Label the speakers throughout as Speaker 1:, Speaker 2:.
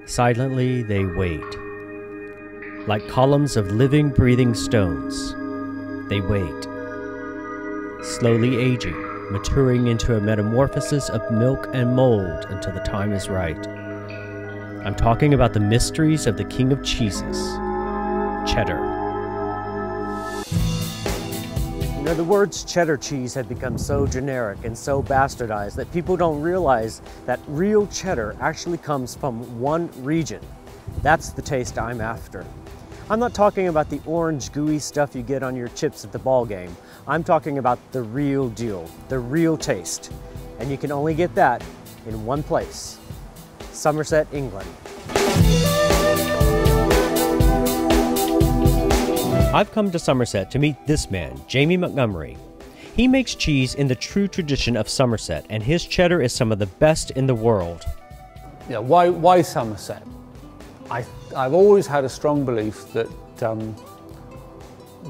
Speaker 1: Silently they wait. Like columns of living, breathing stones, they wait. Slowly aging, maturing into a metamorphosis of milk and mold until the time is right. I'm talking about the mysteries of the king of cheeses, Cheddar. You know, the words cheddar cheese have become so generic and so bastardized that people don't realize that real cheddar actually comes from one region. That's the taste I'm after. I'm not talking about the orange gooey stuff you get on your chips at the ball game. I'm talking about the real deal, the real taste. And you can only get that in one place, Somerset, England. I've come to Somerset to meet this man, Jamie Montgomery. He makes cheese in the true tradition of Somerset, and his cheddar is some of the best in the world.
Speaker 2: Yeah, why Somerset? I've always had a strong belief that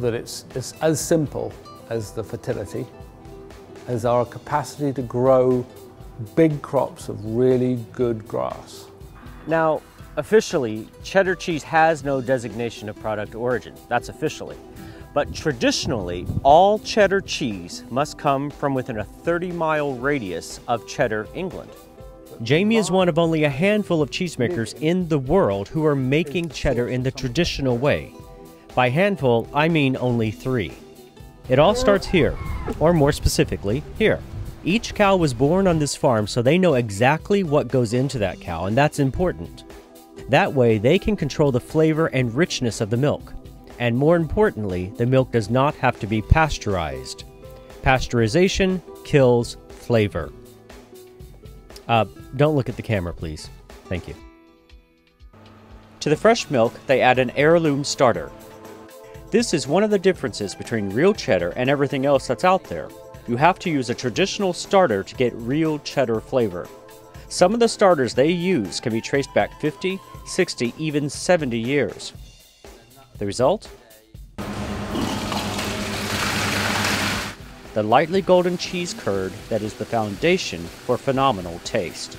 Speaker 2: it's as simple as the fertility, as our capacity to grow big crops of really good grass.
Speaker 1: Now, officially, cheddar cheese has no designation of product origin. That's officially. But traditionally, all cheddar cheese must come from within a 30-mile radius of Cheddar, England. Jamie is one of only a handful of cheesemakers in the world who are making cheddar in the traditional way. By handful, I mean only 3. It all starts here, or more specifically, here. Each cow was born on this farm, so they know exactly what goes into that cow, and that's important. That way, they can control the flavor and richness of the milk. And more importantly, the milk does not have to be pasteurized. Pasteurization kills flavor. Don't look at the camera, please. Thank you. To the fresh milk, they add an heirloom starter. This is one of the differences between real cheddar and everything else that's out there. You have to use a traditional starter to get real cheddar flavor. Some of the starters they use can be traced back 50, 60, even 70 years. The result? The lightly golden cheese curd that is the foundation for phenomenal taste.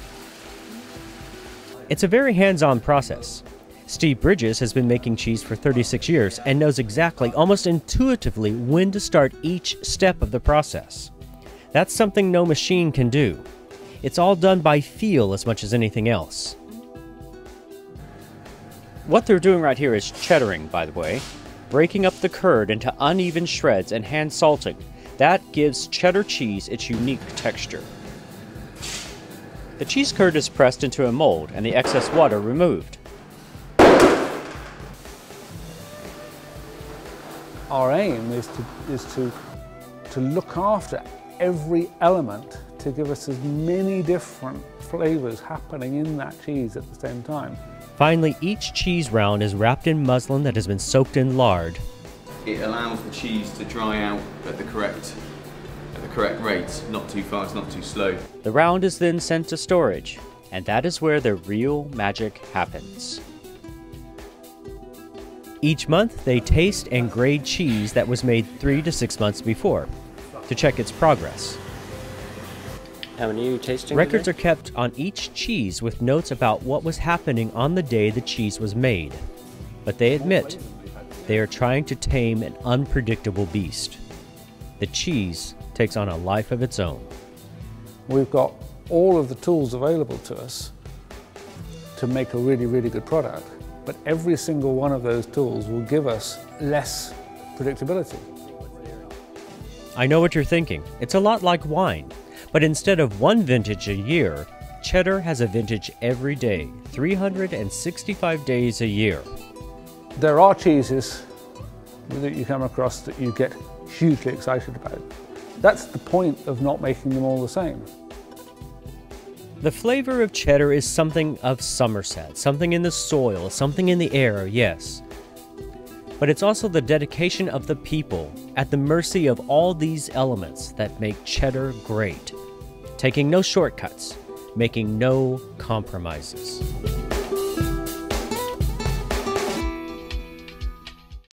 Speaker 1: It's a very hands-on process. Steve Bridges has been making cheese for 36 years and knows exactly, almost intuitively, when to start each step of the process. That's something no machine can do. It's all done by feel as much as anything else. What they're doing right here is cheddaring, by the way, breaking up the curd into uneven shreds and hand salting. That gives cheddar cheese its unique texture. The cheese curd is pressed into a mold and the excess water removed.
Speaker 2: Our aim is to look after every element to give us as many different flavors happening in that cheese at the same time.
Speaker 1: Finally, each cheese round is wrapped in muslin that has been soaked in lard.
Speaker 3: It allows the cheese to dry out at the correct rate, not too fast, not too slow.
Speaker 1: The round is then sent to storage, and that is where the real magic happens. Each month, they taste and grade cheese that was made 3 to 6 months before to check its progress. How many are you tasting? Records are kept on each cheese with notes about what was happening on the day the cheese was made. But they admit they are trying to tame an unpredictable beast. The cheese takes on a life of its own.
Speaker 2: We've got all of the tools available to us to make a really, really good product, but every single one of those tools will give us less predictability.
Speaker 1: I know what you're thinking. It's a lot like wine. But instead of one vintage a year, Cheddar has a vintage every day, 365 days a year.
Speaker 2: There are cheeses that you come across that you get hugely excited about. That's the point of not making them all the same.
Speaker 1: The flavor of cheddar is something of Somerset, something in the soil, something in the air, yes. But it's also the dedication of the people, at the mercy of all these elements that make cheddar great. Taking no shortcuts, making no compromises.